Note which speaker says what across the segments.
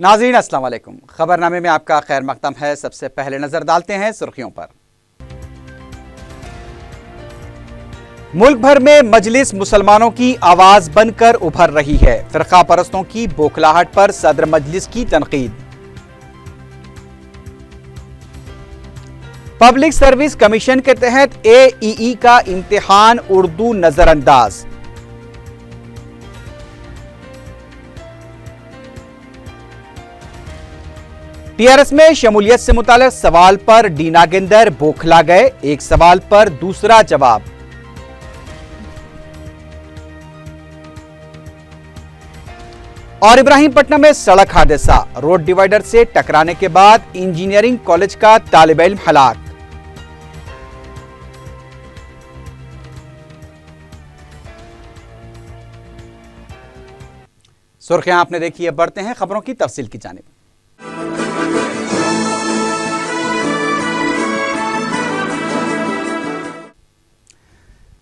Speaker 1: नाज़रीन अस्सलाम वालेकुम। खबरनामे में आपका खैर मकदम है। सबसे पहले नजर डालते हैं सुर्खियों पर। मुल्क भर में मजलिस मुसलमानों की आवाज बनकर उभर रही है। फिरका परस्तों की बौखलाहट पर सदर मजलिस की तनकीद। पब्लिक सर्विस कमीशन के तहत AEE का इम्तिहान उर्दू नजरअंदाज। टीआरएस में शमूलियत से मुताल्लिक सवाल पर डी नागेंदर बौखला गए। एक सवाल पर दूसरा जवाब। और इब्राहिमपट्टनम में सड़क हादसा, रोड डिवाइडर से टकराने के बाद इंजीनियरिंग कॉलेज का तालिब इल्म हलाक। सुर्खियां आपने देखी है, बढ़ते हैं खबरों की तफसील की जानिब।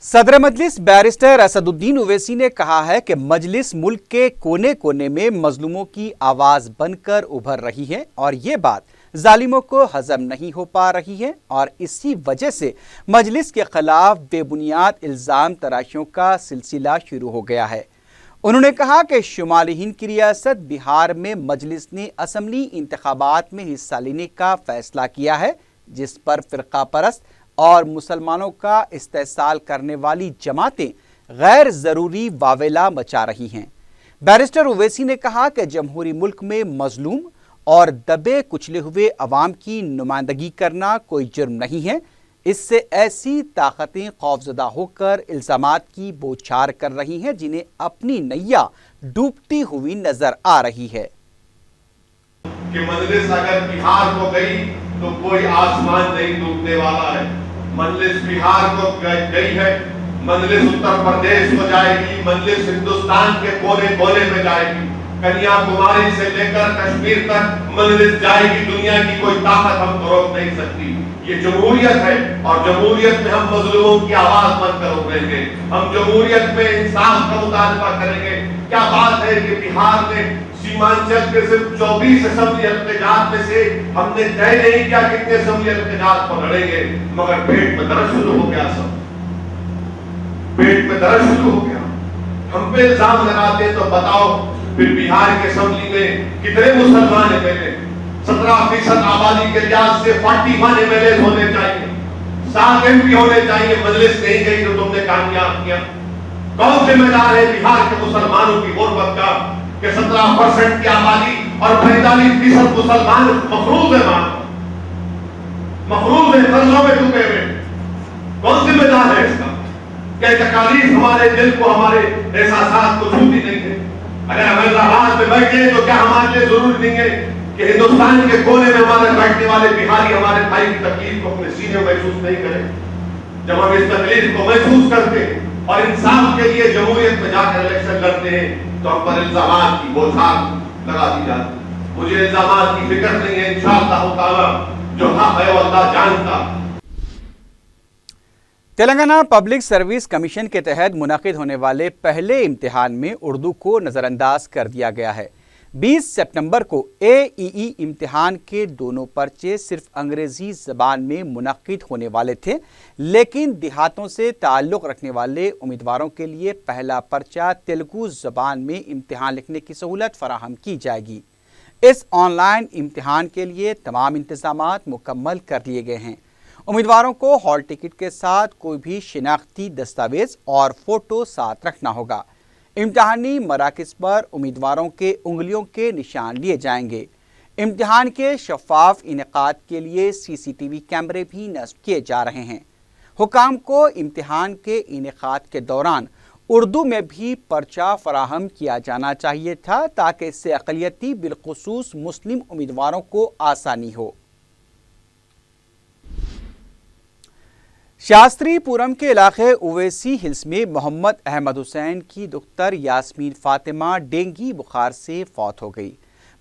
Speaker 1: सदर मजलिस बैरिस्टर असदुद्दीन ओवैसी ने कहा है कि मजलिस मुल्क के कोने कोने में मजलूमों की आवाज बनकर उभर रही है और ये बात जालिमों को हजम नहीं हो पा रही है और इसी वजह से मजलिस के खिलाफ बेबुनियाद इल्जाम तराशियों का सिलसिला शुरू हो गया है। उन्होंने कहा कि शुमाली हिंद की रियासत बिहार में मजलिस ने असम्बली इंतखाबात में हिस्सा लेने का फैसला किया है, जिस पर फिरका परस्त और मुसलमानों का इस्तेहसाल करने वाली जमातें गैर जरूरी वावेला मचा रही हैं। बैरिस्टर ओवैसी ने कहा कि जमहूरी मुल्क में मजलूम और दबे कुचले हुए अवाम की नुमाइंदगी करना कोई जुर्म नहीं है। इससे ऐसी ताकतें खौफजदा होकर इल्जामात की बौछार कर रही हैं जिन्हें अपनी नैया डूबती हुई नजर आ रही है।
Speaker 2: कि मजलिस अगर बिहार को गई तो कोई आसमान नहीं डूबने वाला है। मजलिस बिहार को गई है, मजलिस उत्तर प्रदेश को जाएगी, मजलिस हिंदुस्तान के कोने कोने में जाएगी। कन्याकुमारी से लेकर कश्मीर तक मजलिस जाएगी। दुनिया की कोई ताकत हमको रोक नहीं सकती। ये जमहूरियत है और जमहूरियत में हम मजलूमों की आवाज बनकर उभरेंगे। हम जमहूरियत में इंसाफ का मुतालबा करेंगे। क्या बात है कि बिहार में सीमांचल के सिर्फ 24 असम्बली इल्तिजात में से हमने तय नहीं किया कितने असम्बली इल्तिजात को लड़ेंगे, मगर पेट में दर्द शुरू हो गया। सब पेट में दर्द शुरू हो गया। हम पे इल्जाम लगाते तो बताओ फिर बिहार के असम्बली में कितने मुसलमान एमएलए? 17% आबादी के लिहाज से 41 एमएलए होने चाहिए, 7 MP होने चाहिए। मजलिस नहीं गई तो तुमने कामयाब किया। कौन जिम्मेदार है बिहार के मुसलमानों की गुर्बत का कि 17% की आबादी और 45% मुसलमान मफरूज है, मफरूज है, कर्जों में डूबे हुए। कौन जिम्मेदार है इसका? क्या तकालीफ हमारे दिल को, हमारे एहसासात को छूती नहीं है? अगर हम इलाहाबाद में बैठे तो क्या हमारे लिए जरूरी नहीं है कि हिंदुस्तान के कोने में हमारे बैठने वाले बिहारी हमारे भाई की तकलीफ को अपने सीने में महसूस नहीं करें? जब हम इस तकलीफ को महसूस करते हैं और इंसाफ के लिए जमहूरियत में जाकर इलेक्शन लड़ते हैं तो हम पर इल्जामात की बौछार लगा दी जाती है। मुझे इल्जामात की फिक्र नहीं है। इंशाअल्लाह ताला जो हक है वो अल्लाह जानता।
Speaker 1: तेलंगाना पब्लिक सर्विस कमीशन के तहत मुनाकिद होने वाले पहले इम्तिहान में उर्दू को नज़रअंदाज कर दिया गया है। 20 सितंबर को AEE इम्तिहान के दोनों पर्चे सिर्फ अंग्रेजी ज़बान में मुनक्किद होने वाले थे, लेकिन देहातों से ताल्लुक़ रखने वाले उम्मीदवारों के लिए पहला पर्चा तेलुगु ज़बान में इम्तिहान लिखने की सहूलत फराहम की जाएगी। इस ऑनलाइन इम्तिहान के लिए तमाम इंतज़ामात मुकम्मल कर लिए गए हैं। उम्मीदवारों को हॉल टिकट के साथ कोई भी शिनाख्ती दस्तावेज़ और फ़ोटो साथ रखना होगा। इम्तिहानी मराकिज़ पर उम्मीदवारों के उंगलियों के निशान लिए जाएंगे। इम्तिहान के शफाफ इनेकाद के लिए CCTV कैमरे भी नस्ब किए जा रहे हैं। हुकाम को इम्तिहान के इनेकाद के दौरान उर्दू में भी पर्चा फराहम किया जाना चाहिए था ताकि इससे अक़लियती बिलखुसूस मुस्लिम उम्मीदवारों को आसानी हो। शास्त्रीपुरम के इलाके ओवैसी हिल्स में मोहम्मद अहमद हुसैन की दुख्तर यास्मीन फातिमा डेंगी बुखार से फौत हो गई।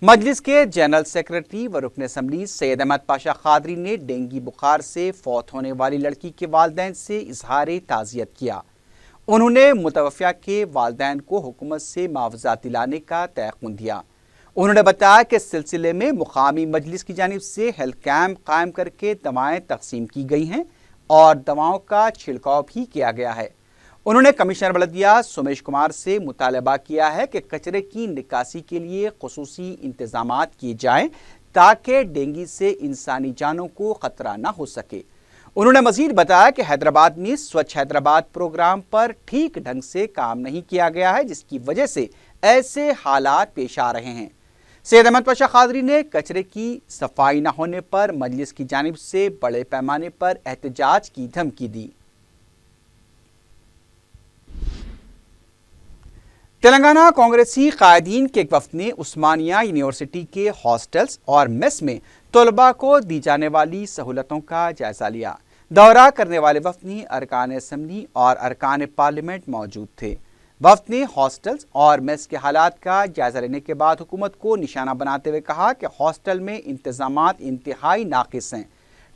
Speaker 1: मजलिस के जनरल सेक्रेटरी व रुकन असम्बली सैयद अहमद पाशा खादरी ने डेंगी बुखार से फौत होने वाली लड़की के वालिदैन से इजहार ताज़ियत किया। उन्होंने मुतवफ़्फ़िया के वालिदैन को हुकूमत से मुआवजा दिलाने का तयक़ुन दिया। उन्होंने बताया कि इस सिलसिले में मुकामी मजलिस की जानिब से हेल्थ कैंप कायम करके दवाएं तकसीम की गई हैं और दवाओं का छिड़काव भी किया गया है। उन्होंने कमिश्नर बल्दिया सोमेश कुमार से मुतालबा किया है कि कचरे की निकासी के लिए खुसूसी इंतजामात किए जाएं ताकि डेंगू से इंसानी जानों को खतरा न हो सके। उन्होंने मजीद बताया कि हैदराबाद में स्वच्छ हैदराबाद प्रोग्राम पर ठीक ढंग से काम नहीं किया गया है, जिसकी वजह से ऐसे हालात पेश आ रहे हैं। सैयद अहमद पाशा कादरी ने कचरे की सफाई न होने पर मजलिस की जानिब से बड़े पैमाने पर एहतजाज की धमकी दी। तेलंगाना कांग्रेसी कायदीन के एक वफ्द ने उस्मानिया यूनिवर्सिटी के हॉस्टल्स और मेस में तलबा को दी जाने वाली सहूलतों का जायजा लिया। दौरा करने वाले वफ्द में अरकान असम्बली और अरकान पार्लियामेंट मौजूद थे। वफ्द ने हॉस्टल्स और मेस के हालात का जायजा लेने के बाद हुकूमत को निशाना बनाते हुए कहा कि हॉस्टल में इंतजामात इंतहाई नाकिस हैं।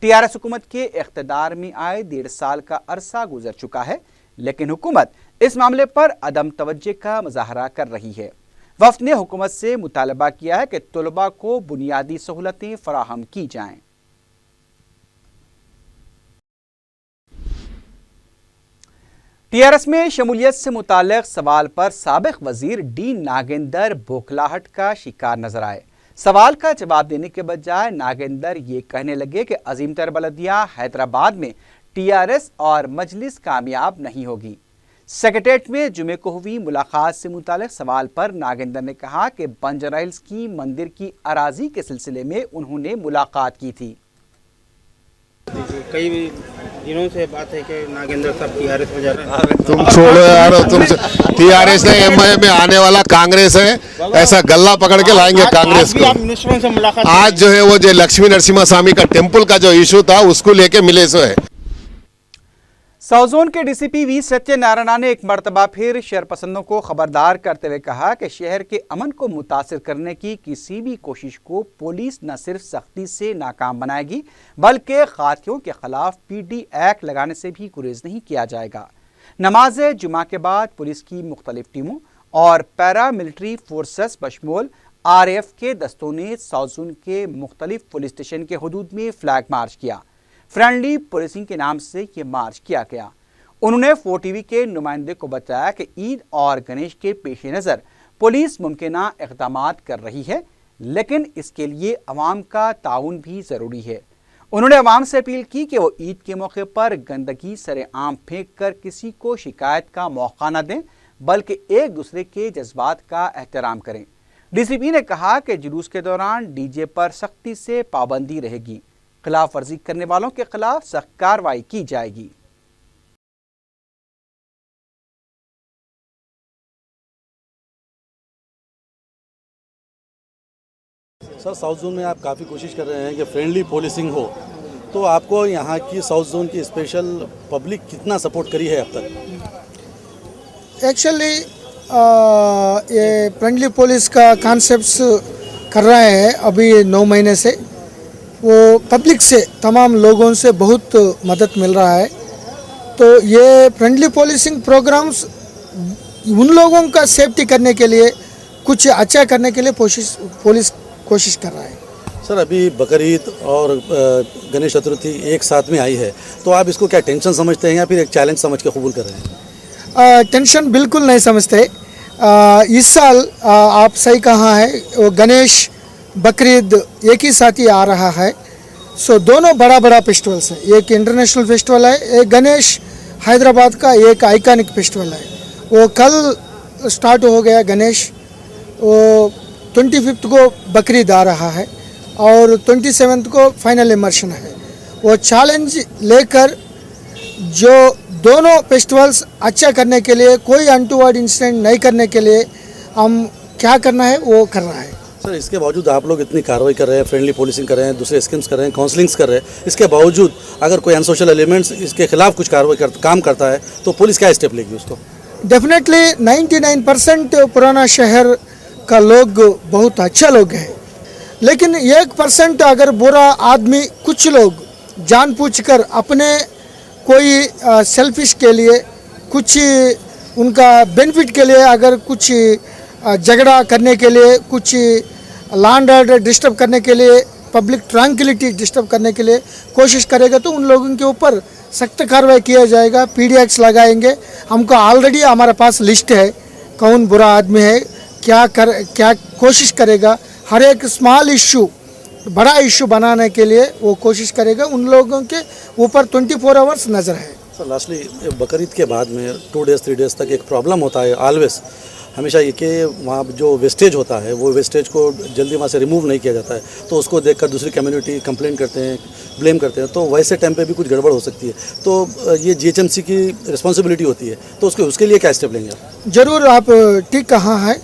Speaker 1: टीआरएस हुकूमत के इख्तिदार में आए 1.5 साल का अरसा गुजर चुका है, लेकिन हुकूमत इस मामले पर अदम तवज्जो का मुजाहरा कर रही है। वफ्द ने हुकूमत से मुतालबा किया है कि तलबा को बुनियादी सहूलतें फराहम की जाएं। टीआरएस में शमूलियत से मुताल्लिक सवाल पर साबिक वजीर डी नागेंदर बौखलाहट का शिकार नजर आए। सवाल का जवाब देने के बजाय नागेंदर ये कहने लगे कि अजीमतर बल्दिया हैदराबाद में टीआरएस और मजलिस कामयाब नहीं होगी। सेक्रेटेरिएट में जुमे को हुई मुलाकात से मुताल्लिक सवाल पर नागेंदर ने कहा कि बंजारा हिल्स की मंदिर की अराजी के सिलसिले में उन्होंने मुलाकात की थी।
Speaker 3: कई दिनों से बात है कि नागेंद्र साहब टीआरएस में जा रहे हैं।
Speaker 4: तुम छोड़ो यार, तुम टीआरएस है, एमआईएम में आने वाला कांग्रेस है, ऐसा गल्ला पकड़ के लाएंगे कांग्रेस को।
Speaker 3: आप मिनिस्टरों से मुलाकात
Speaker 4: आज जो है वो जो लक्ष्मी नरसिम्हा स्वामी का टेम्पल का जो इशू था उसको लेके मिले सो है।
Speaker 1: साउथ जोन के डीसीपी वी सत्यनारायण ने एक मरतबा फिर शहरपसंदों को खबरदार करते हुए कहा कि शहर के अमन को मुतासिर करने की किसी भी कोशिश को पुलिस न सिर्फ सख्ती से नाकाम बनाएगी बल्कि खातियों के खिलाफ पीडी एक्ट लगाने से भी गुरेज नहीं किया जाएगा। नमाज जुमा के बाद पुलिस की मुख्तलिफ टीमों और पैरा मिलिट्री फोर्सेस बशमूल आरएफ के दस्तों ने साउथ जोन के मुख्तलिफ पुलिस स्टेशन के हदूद में फ्लैग मार्च किया। फ्रेंडली पुलिसिंग के नाम से ये मार्च किया गया। उन्होंने 4TV के नुमाइंदे को बताया कि ईद और गणेश के पेश नज़र पुलिस मुमकिना इक़दामात कर रही है, लेकिन इसके लिए अवाम का ताउन भी ज़रूरी है। उन्होंने अवाम से अपील की कि वो ईद के मौके पर गंदगी सरेआम फेंक कर किसी को शिकायत का मौका न दें, बल्कि एक दूसरे के जज्बात का एहतराम करें। डीसीपी ने कहा कि जुलूस के दौरान डीजे पर सख्ती से पाबंदी रहेगी। खिलाफ वर्जी करने वालों के खिलाफ सख्त कार्रवाई की जाएगी।
Speaker 5: सर, साउथ जोन में आप काफ़ी कोशिश कर रहे हैं कि फ्रेंडली पुलिसिंग हो, तो आपको यहाँ की साउथ जोन की स्पेशल पब्लिक कितना सपोर्ट करी है अब तक?
Speaker 6: एक्चुअली ये फ्रेंडली पुलिस का कॉन्सेप्ट्स कर रहे हैं अभी 9 महीने से। वो पब्लिक से तमाम लोगों से बहुत मदद मिल रहा है। तो ये फ्रेंडली पुलिसिंग प्रोग्राम्स उन लोगों का सेफ्टी करने के लिए, कुछ अच्छा करने के लिए पुलिस कोशिश कर रहा है।
Speaker 5: सर, अभी बकरीद और गणेश चतुर्थी एक साथ में आई है, तो आप इसको क्या टेंशन समझते हैं या फिर एक चैलेंज समझ के कबूल कर रहे हैं?
Speaker 6: टेंशन बिल्कुल नहीं समझते। इस साल आप सही कहा है, वो गणेश बकरीद एक ही साथ ही आ रहा है। सो दोनों बड़ा फेस्टिवल्स है। एक इंटरनेशनल फेस्टिवल है, एक गणेश हैदराबाद का एक आइकॉनिक फेस्टिवल है। वो कल स्टार्ट हो गया गणेश, वो 25 को बकरीद आ रहा है और 27 को फाइनल इमर्शन है। वो चैलेंज लेकर जो दोनों फेस्टिवल्स अच्छा करने के लिए, कोई अनटूवर्ड इंसिडेंट नहीं करने के लिए हम क्या करना है वो कर रहा है।
Speaker 5: सर, इसके बावजूद आप लोग इतनी कार्रवाई कर रहे हैं, फ्रेंडली पुलिसिंग कर रहे हैं, दूसरे स्कीम्स कर रहे हैं, काउंसलिंग्स कर रहे हैं, इसके बावजूद अगर कोई अनसोशल एलिमेंट्स इसके खिलाफ कुछ काम करता है तो पुलिस क्या स्टेप लेगी उसको?
Speaker 6: डेफिनेटली 99% पुराना शहर का लोग बहुत अच्छा लोग हैं, लेकिन 1% अगर बुरा आदमी, कुछ लोग जानबूझकर अपने कोई सेल्फिश के लिए, कुछ उनका बेनिफिट के लिए, अगर कुछ झगड़ा करने के लिए, कुछ लॉ एंड ऑर्डर डिस्टर्ब करने के लिए, पब्लिक ट्रैंक्विलिटी डिस्टर्ब करने के लिए कोशिश करेगा तो उन लोगों के ऊपर सख्त कार्रवाई किया जाएगा, PDX लगाएंगे। हमको ऑलरेडी हमारे पास लिस्ट है कौन बुरा आदमी है, क्या कोशिश करेगा, हर एक स्मॉल इशू बड़ा इशू बनाने के लिए वो कोशिश करेगा। उन लोगों के ऊपर 24 आवर्स नज़र है।
Speaker 5: सर लास्टली बकरीद के बाद में 2 डेज़ 3 डेज़ तक एक प्रॉब्लम होता है ऑलवेज, हमेशा ये कि वहाँ जो वेस्टेज होता है वो वेस्टेज को जल्दी वहाँ से रिमूव नहीं किया जाता है, तो उसको देखकर दूसरी कम्युनिटी कंप्लेंट करते हैं, ब्लेम करते हैं, तो वैसे टाइम पे भी कुछ गड़बड़ हो सकती है। तो ये GHMC की रिस्पॉन्सिबिलिटी होती है, तो उसके लिए क्या स्टेप लेंगे आप?
Speaker 6: ज़रूर, आप ठीक कहा है।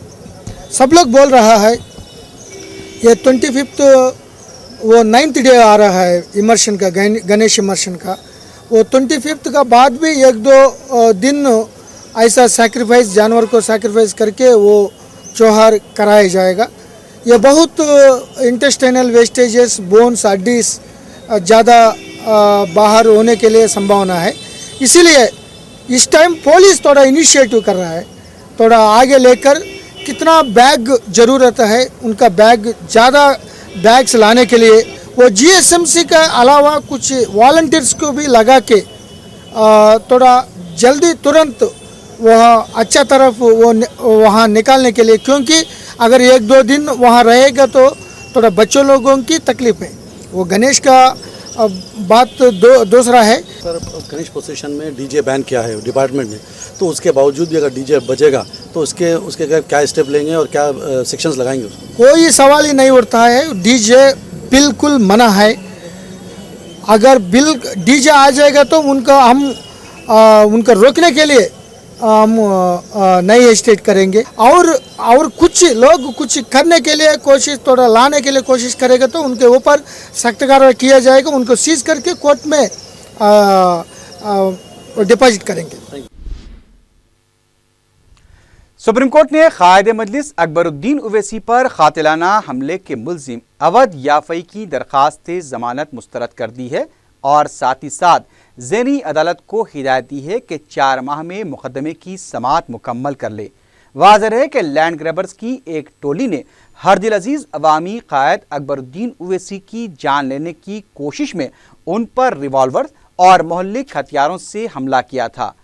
Speaker 6: सब लोग बोल रहा है ये 25 वो 9th डे आ रहा है इमर्शन का, गणेश इमर्शन का। वो 25 का बाद भी 1-2 दिन ऐसा सैक्रिफाइस, जानवर को सैक्रिफाइस करके वो त्योहार कराया जाएगा। ये बहुत इंटेस्टाइनल वेस्टेजेस, बोन्स, हड्डीज ज़्यादा बाहर होने के लिए संभावना है। इसीलिए इस टाइम पुलिस थोड़ा इनिशिएटिव कर रहा है, थोड़ा आगे लेकर कितना बैग ज़रूरत है, उनका बैग ज़्यादा बैग्स लाने के लिए वो GHMC का अलावा कुछ वॉलंटियर्स को भी लगा के थोड़ा जल्दी तुरंत वह अच्छा तरफ वो वहाँ निकालने के लिए, क्योंकि अगर 1-2 दिन वहाँ रहेगा तो थोड़ा बच्चों लोगों की तकलीफ है। वो गणेश का बात दूसरा है।
Speaker 5: सर गणेश प्रोसेशन में DJ बैन किया है डिपार्टमेंट ने, तो उसके बावजूद भी अगर DJ बजेगा तो उसके क्या स्टेप लेंगे और क्या सेक्शंस लगाएंगे उसको?
Speaker 6: कोई सवाल ही नहीं उठता है। DJ बिल्कुल मना है। अगर DJ आ जाएगा तो उनका रोकने के लिए हम नहीं हेजिटेट करेंगे। और कुछ लोग कुछ करने के लिए कोशिश, थोड़ा लाने के लिए कोशिश करेगा तो उनके ऊपर सख्त कार्रवाई किया जाएगा। उनको सीज करके कोर्ट में डिपॉजिट करेंगे।
Speaker 1: सुप्रीम कोर्ट ने कायदे मजलिस अकबरुद्दीन ओवैसी पर कातिलाना हमले के मुल्जिम अवध याफई की दरखास्त जमानत मुस्तरद कर दी है और साथ ही साथ ज़ेनी अदालत को हिदायत दी है कि 4 माह में मुकदमे की समाअत मुकम्मल कर ले। वाज़ेह है कि लैंड ग्रैबर्स की एक टोली ने हरदिल अजीज अवामी कायद अकबरुद्दीन ओवैसी की जान लेने की कोशिश में उन पर रिवॉल्वर और मोहल्लिक हथियारों से हमला किया था।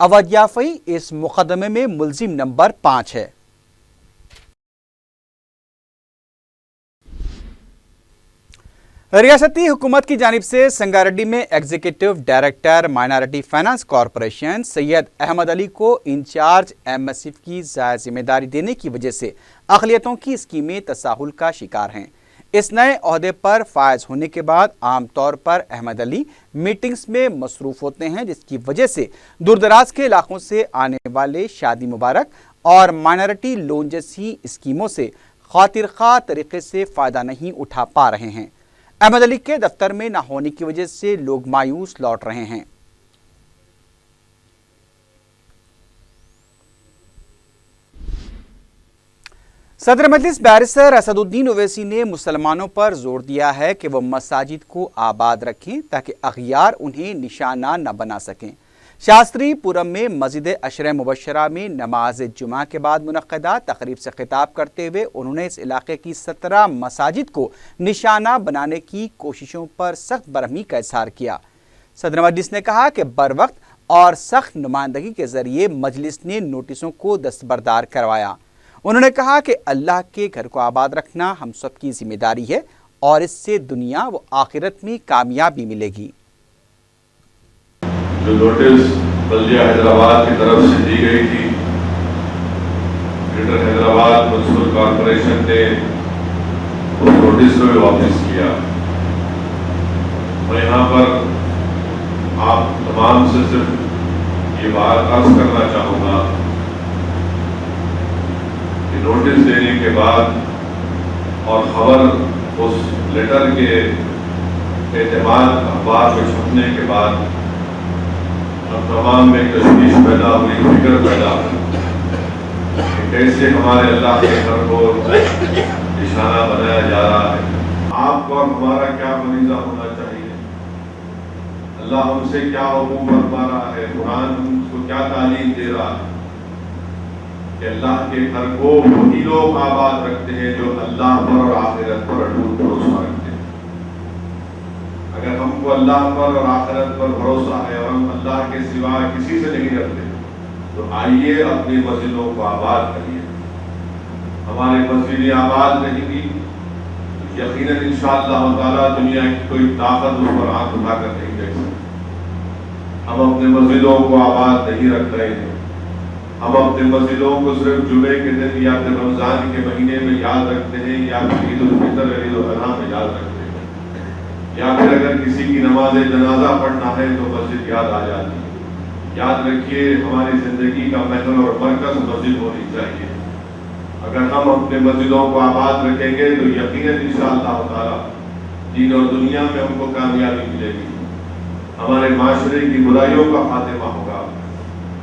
Speaker 1: अवध याफई इस मुकदमे में मुल्जिम नंबर 5 है। रियासती हुकूमत की जानिब से संगारेड्डी में executive director minority finance corporation Syed Ahmed Ali को इंचार्ज MSF की ज़ायद जिम्मेदारी देने की वजह से अक़लियतों की स्कीमें तसाहुल का शिकार हैं। इस नए ओहदे पर फायज होने के बाद आम तौर पर अहमद अली मीटिंग्स में मसरूफ़ होते हैं, जिसकी वजह से दूरदराज के इलाकों से आने वाले शादी मुबारक और माइनॉरिटी लोन जैसी स्कीमों से खातिर खा तरीके से फ़ायदा नहीं उठा पा रहे हैं। अहमद अली के दफ्तर में न होने की वजह से लोग मायूस लौट रहे हैं। सदर मजलिस बैरिस्टर असदुद्दीन ओवैसी ने मुसलमानों पर जोर दिया है कि वह मसाजिद को आबाद रखें ताकि अग़ियार उन्हें निशाना न बना सकें। शास्त्रीपुरम में मस्जिद अशर मुबशरा में नमाज जुमा के बाद मुनक़्क़दा तक़रीब से खिताब करते हुए उन्होंने इस इलाके की 17 मसाजिद को निशाना बनाने की कोशिशों पर सख्त बरहमी का इज़हार किया। सदर मजलिस ने कहा कि बर वक्त और सख्त नुमाइंदगी के ज़रिए मजलिस ने नोटिसों को दस्तबरदार करवाया। उन्होंने कहा कि अल्लाह के घर को आबाद रखना हम सब की जिम्मेदारी है और इससे दुनिया व आखिरत में कामयाबी मिलेगी।
Speaker 2: जो नोटिस बल्दिया हैदराबाद की तरफ से दी गई थी, ग्रेटर हैदराबाद म्युनिसिपल कॉरपोरेशन ने उस नोटिस को भी वापस किया। मैं यहाँ पर आप तमाम से सिर्फ ये बात अर्ज करना चाहूँगा कि नोटिस देने के बाद और खबर उस लेटर के एतमाद अखबार में छपने के बाद अब तमाम में तशवीश पैदा हुई, फिक्र पैदा हुई कि कैसे हमारे अल्लाह के घर को निशाना बनाया जा रहा है। आपको और हमारा क्या फरीज़ा होना चाहिए, अल्लाह हमसे क्या हुक्म फरमा रहा है, कुरान हमको क्या तालीम दे रहा है कि अल्लाह के घर को वही लोग आबाद रखते हैं जो अल्लाह पर और आखिरत पर अटूट भरोसा रखते हैं। अगर हमको अल्लाह पर और आखिरत पर भरोसा है और हम अल्लाह के सिवा किसी से नहीं रखते, तो आइए अपनी मस्जिदों को आबाद करिए। हमारी मस्जिदें आबाद रहेंगी तो यकीनन इंशाअल्लाह ताला दुनिया की कोई ताकत उस पर आंख उठाकर नहीं देख सकती। हम अपने मस्जिदों को आबाद नहीं रख रहे हैं। हम अपने मस्जिदों को सिर्फ जुमे के दिन या फिर रमजान के महीने में याद रखते हैं, या फिर ईद उल फितर ईद उल अज़हा में याद रखते हैं, या फिर अगर किसी की नमाज जनाजा पढ़ना है तो मस्जिद याद आ जाती है। याद रखिए, हमारी जिंदगी का महल और मरकज मस्जिद होनी चाहिए। अगर हम अपने मस्जिदों को आबाद रखेंगे तो यकीनन इंशाअल्लाह ताला दीन और दुनिया में हमको कामयाबी मिलेगी। हमारे माशरे की बुराइयों का खात्मा होगा,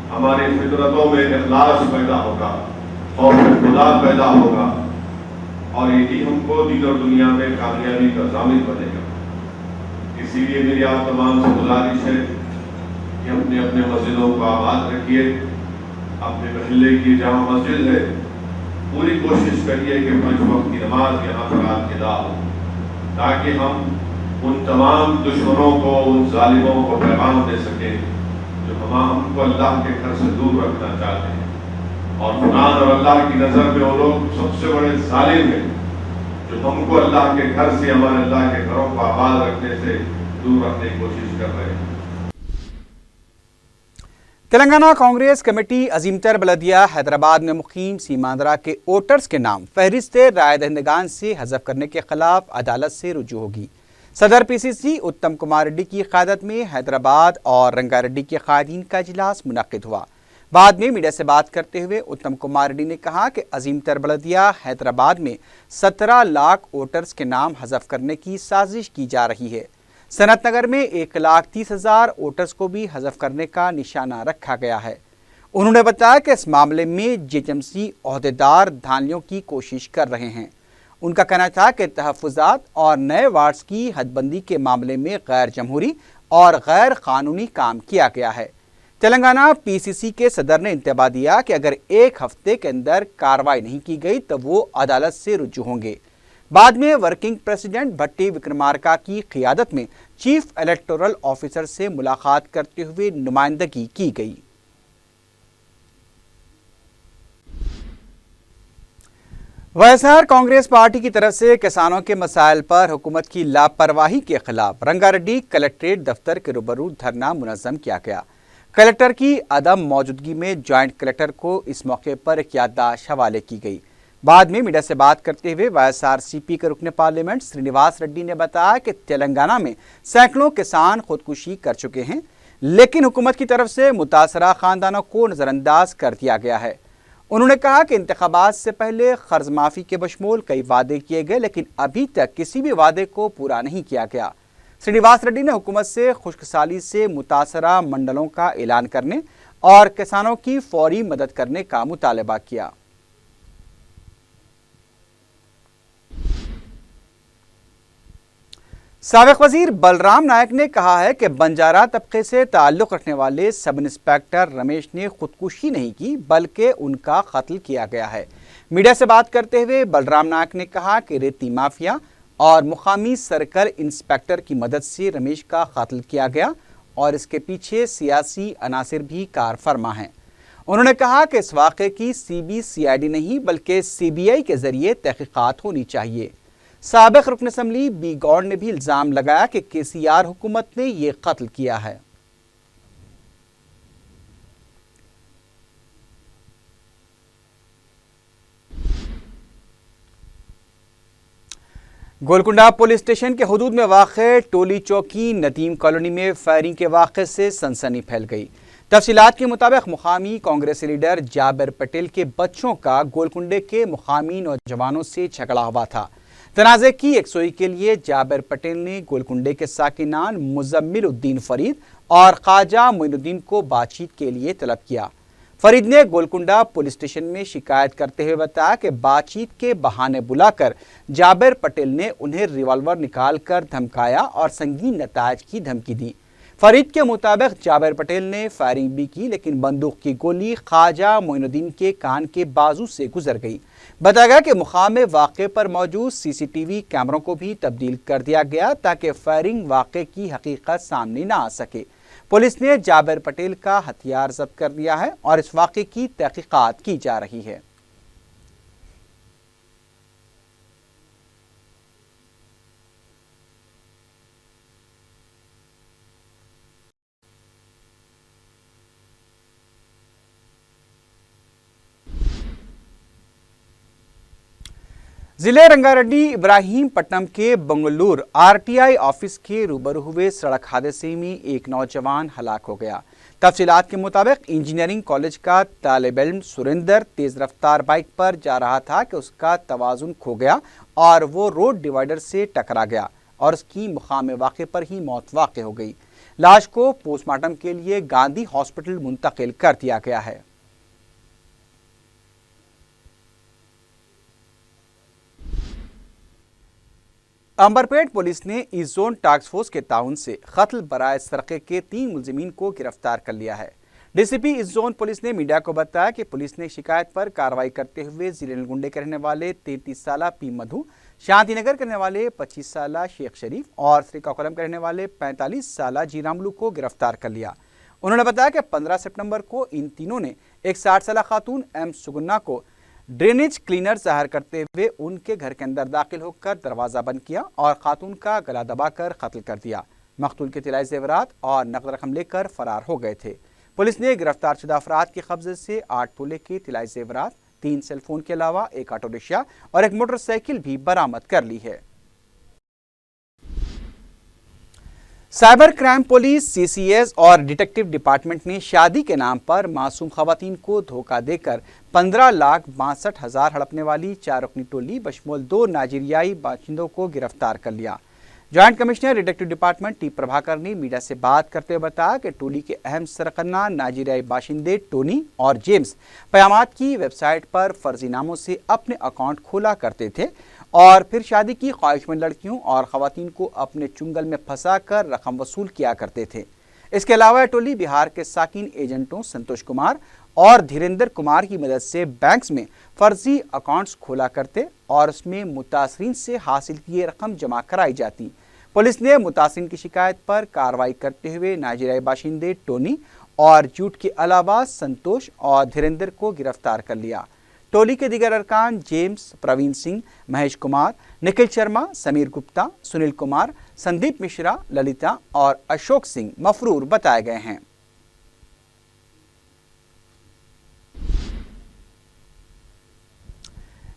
Speaker 2: हमारी फितरतों में इखलास पैदा होगा, खौफ खुदा पैदा होगा, और यही हमको दीन और दुनिया में कामयाबी का ज़ामिन बनेगा। इसीलिए मेरी आप तमाम से गुजारिश है कि अपने अपने मस्जिदों को आबाद रखिए। अपने महल्ले की जहाँ मस्जिद है पूरी कोशिश करिए कि 5 वक्त की नमाज यहाँ पर अदा हो, ताकि हम उन तमाम दुश्मनों को, उन जालिमों को पैगाम दे सकें जो हमको अल्लाह के घर से दूर रखना चाहते हैं। और कुरान और अल्लाह की नज़र में वो लोग सबसे बड़े जालिम हैं जो हमको अल्लाह के घर से, हमारे अल्लाह के घरों को आबाद रखने से दूर रखने की कोशिश कर रहे हैं।
Speaker 1: तेलंगाना कांग्रेस कमेटी अजीमतर बलदिया हैदराबाद में मुकीम सीमांध्रा के वोटर्स के नाम फहरिस्त राय दहिंदगान से हज़फ करने के खिलाफ अदालत से रुजू होगी। सदर पीसीसी उत्तम कुमार रेड्डी की क़यादत में हैदराबाद और रंगारेड्डी के क़ायदीन का इजलास मुनक़्क़िद हुआ। बाद में मीडिया से बात करते हुए उत्तम कुमार रेड्डी ने कहा कि अजीमतर बलदिया हैदराबाद में 17 लाख वोटर्स के नाम हज़फ करने की साजिश की जा रही है। सनत नगर में 1,30,000 वोटर्स को भी हज़फ करने का निशाना रखा गया है। उन्होंने बताया कि इस मामले में जेएचएमसी ओहदेदार धांधलियों की कोशिश कर रहे हैं। उनका कहना था कि तहफ़्फ़ुज़ात और नए वार्ड्स की हदबंदी के मामले में गैर जमहूरी और गैर कानूनी काम किया गया है। तेलंगाना पीसीसी के सदर ने इंतबा दिया कि अगर 1 हफ्ते के अंदर कार्रवाई नहीं की गई तो वो अदालत से रुजू होंगे। बाद में वर्किंग प्रेसिडेंट भट्टी विक्रमार्का की क़यादत में चीफ इलेक्टोरल ऑफिसर से मुलाकात करते हुए नुमाइंदगी की गई। वाईएसआर कांग्रेस पार्टी की तरफ से किसानों के मसाइल पर हुकूमत की लापरवाही के खिलाफ रंगारेड्डी कलेक्ट्रेट दफ्तर के रूबरू धरना मुनज़्ज़म किया गया। कलेक्टर की अदम मौजूदगी में जॉइंट कलेक्टर को इस मौके पर एक याददाश्त हवाले की गई। बाद में मीडिया से बात करते हुए वाईएसआरसीपी के रुकने पार्लियामेंट श्रीनिवास रेड्डी ने बताया कि तेलंगाना में सैकड़ों किसान खुदकुशी कर चुके हैं, लेकिन हुकूमत की तरफ से मुतासरा खानदानों को नज़रअंदाज कर दिया गया है। उन्होंने कहा कि इंतखाबात से पहले कर्ज माफ़ी के बशमूल कई वादे किए गए, लेकिन अभी तक किसी भी वादे को पूरा नहीं किया गया। श्रीनिवास रेड्डी ने हुकूमत से खुशकसाली से मुतासरा मंडलों का ऐलान करने और किसानों की फौरी मदद करने का मुतालबा किया। साबिक वजीर बलराम नायक ने कहा है कि बंजारा तबके से ताल्लुक़ रखने वाले सब इंस्पेक्टर रमेश ने खुदकुशी नहीं की, बल्कि उनका कत्ल किया गया है। मीडिया से बात करते हुए बलराम नायक ने कहा कि रेती माफिया और मुकामी सर्कल इंस्पेक्टर की मदद से रमेश का कत्ल किया गया और इसके पीछे सियासी अनासिर भी कार फरमा हैं। उन्होंने कहा कि इस वाक़े की CBCID नहीं बल्कि CBI के ज़रिए तहक़ीक़ात होनी चाहिए। साबिक रुकन असम्बली बी गौड़ ने भी इल्ज़ाम लगाया कि KCR हुकूमत ने ये कत्ल किया है। गोलकुंडा पुलिस स्टेशन के हुदूद में वाक़े टोली चौकी नदीम कॉलोनी में फायरिंग के वाक़े से सनसनी फैल गई। तफसीलात के मुताबिक मुकामी कांग्रेस लीडर जाबिर पटेल के बच्चों का गोलकुंडे के मुकामी नौजवानों से झगड़ा हुआ था। तनाज़े की यकसोई के लिए जाबिर पटेल ने गोलकुंडे के साकिनान मुज़म्मिल उद्दीन फरीद और ख्वाजा मोइनुद्दीन को बातचीत के लिए तलब किया। फरीद ने गोलकुंडा पुलिस स्टेशन में शिकायत करते हुए बताया कि बातचीत के बहाने बुलाकर जाबिर पटेल ने उन्हें रिवॉल्वर निकालकर धमकाया और संगीन नतायज की धमकी दी। फरीद के मुताबिक जाबिर पटेल ने फायरिंग भी की, लेकिन बंदूक की गोली ख्वाजा मोइनुद्दीन के कान के बाजू से गुजर गई। बताया गया कि मुकाम वाक़े पर मौजूद CCTV कैमरों को भी तब्दील कर दिया गया ताकि फायरिंग वाक़े की हकीकत सामने न आ सके। पुलिस ने जाबिर पटेल का हथियार जब्त कर दिया है और इस वाक़े की तहकीकात की जा रही है। जिले रंगारेड्डी इब्राहीमपट्टनम के बंगलुरु RTI ऑफिस के रूबरू हुए सड़क हादसे में एक नौजवान हलाक हो गया। तफसीलात के मुताबिक इंजीनियरिंग कॉलेज का तालिब इल्म सुरेंदर तेज रफ्तार बाइक पर जा रहा था कि उसका तवाजुन खो गया और वो रोड डिवाइडर से टकरा गया और उसकी मुकाम वाक़े पर ही मौत वाक़ हो गई। लाश को पोस्टमार्टम के लिए गांधी हॉस्पिटल मुंतकिल कर दिया गया है। अंबरपेट पुलिस ने ईस्ट जोन टास्क फोर्स के ताउन से कत्ल बराए सरक़े के 3 मुलजिमीन को गिरफ्तार कर लिया है। DCP ईस्ट जोन पुलिस ने मीडिया को बताया कि पुलिस ने शिकायत पर कार्रवाई करते हुए जिले नलगुंडे के रहने वाले 33 साला पी मधु, शांतिनगर के रहने वाले 25 साला शेख शरीफ और श्रीकाकुलम के रहने वाले 45 साला जीरामलू को गिरफ्तार कर लिया। उन्होंने बताया कि 15 सितंबर को इन तीनों ने एक 60 साला खातून M सुगन्ना को ड्रेनेज क्लीनर ज़ाहिर करते हुए उनके घर के अंदर दाखिल होकर दरवाज़ा बंद किया और खातून का गला दबाकर कत्ल कर दिया। मकतूल के तिलाई ज़ेवरात और नकद रकम लेकर फरार हो गए थे। पुलिस ने गिरफ्तार शुदा अफराद के कब्जे से 8 तोले के तिलाई ज़ेवरात, 3 सेलफोन के अलावा एक ऑटो रिक्शा और एक मोटरसाइकिल भी बरामद कर ली है। साइबर क्राइम पुलिस, CCS और डिटेक्टिव डिपार्टमेंट ने शादी के नाम पर मासूम खवातीन को धोखा देकर 15,62,000 हड़पने वाली 4 रुकनी टोली बशमूल 2 नाइजीरियाई बाशिंदों को गिरफ्तार कर लिया। Joint commissioner detective department T Prabhakar ने मीडिया से बात करते हुए बताया कि टोली के अहम सरगना नाइजीरियाई बाशिंदे टोनी और जेम्स क़यामत की वेबसाइट पर फर्जी नामों से अपने अकाउंट खोला करते थे और फिर शादी की ख्वाहिशमंद लड़कियों और खवातीन को अपने चुंगल में फंसा कर रकम वसूल किया करते थे। इसके अलावा टोली बिहार के साकिन एजेंटों संतोष कुमार और धीरेन्द्र कुमार की मदद से बैंक्स में फर्जी अकाउंट्स खोला करते और उसमें मुतासरीन से हासिल किए रकम जमा कराई जाती। पुलिस ने मुतासरीन की शिकायत पर कार्रवाई करते हुए नाइजीरियाई बाशिंदे टोनी और जूट के अलावा संतोष और धीरेन्द्र को गिरफ्तार कर लिया। टोली के दीगर अरकान जेम्स, प्रवीण सिंह, महेश कुमार, निखिल शर्मा, समीर गुप्ता, सुनील कुमार, संदीप मिश्रा, ललिता और अशोक सिंह मफरूर बताए गए हैं।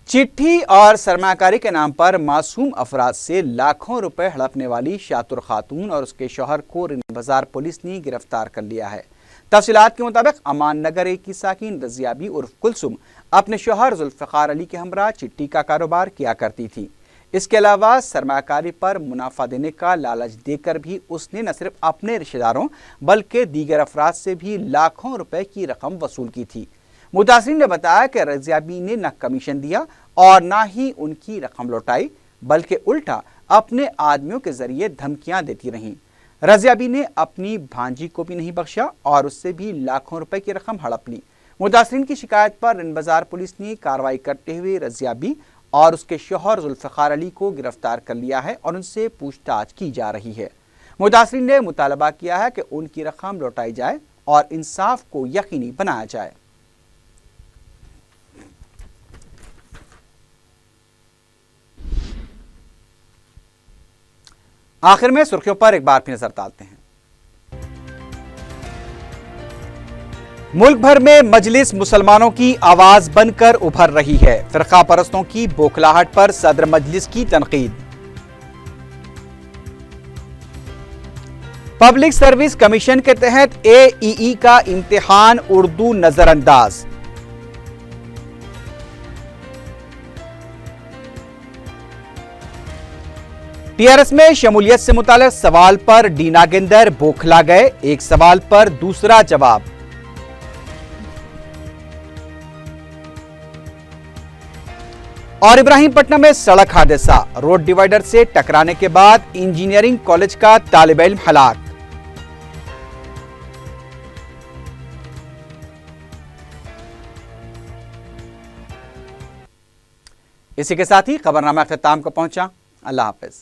Speaker 1: चिट्ठी और सरमाकारी के नाम पर मासूम अफराद से लाखों रुपए हड़पने वाली शातुर खातून और उसके शौहर को रिंग बाजार पुलिस ने गिरफ्तार कर लिया है। तफसीलात के मुताबिक अमान नगर एक की साकिन रजियाबी उर्फ कुलसुम अपने शौहर जुल्फ़िकार अली के हमरा चिट्ठी का कारोबार किया करती थी। इसके अलावा सरमाकारी पर मुनाफा देने का लालच देकर भी उसने न सिर्फ अपने रिश्तेदारों बल्कि दीगर अफराद से भी लाखों रुपए की रकम वसूल की थी। मुतासिरीन ने बताया कि रजियाबी ने न कमीशन दिया और न ही उनकी रकम लौटाई, बल्कि उल्टा अपने आदमियों के जरिए धमकियां देती रहीं। रजियाबी ने अपनी भांजी को भी नहीं बख्शा और उससे भी लाखों रुपए की रकम हड़प ली। मुतासरीन की शिकायत पर रिंग बाजार पुलिस ने कार्रवाई करते हुए रजियाबी और उसके शौहर जुल्फ़िकार अली को गिरफ्तार कर लिया है और उनसे पूछताछ की जा रही है। मुतासरीन ने मुतालबा किया है कि उनकी रकम लौटाई जाए और इंसाफ को यकीनी बनाया जाए। आखिर में सुर्खियों पर एक बार फिर नजर डालते हैं। मुल्क भर में मजलिस मुसलमानों की आवाज बनकर उभर रही है। फिरका परस्तों की बौखलाहट पर सदर मजलिस की तनकीद। पब्लिक सर्विस कमीशन के तहत AEE का इम्तिहान उर्दू नजरअंदाज। TRS में शमूलियत से मुताल्लिक सवाल पर डी नागेंदर बौखला गए, एक सवाल पर दूसरा जवाब। और इब्राहीमपट्टनम में सड़क हादसा, रोड डिवाइडर से टकराने के बाद इंजीनियरिंग कॉलेज का तालिब इल्म हलाक। इसी के साथ ही खबरनामा अख्ताम को पहुंचा। अल्लाह हाफिज।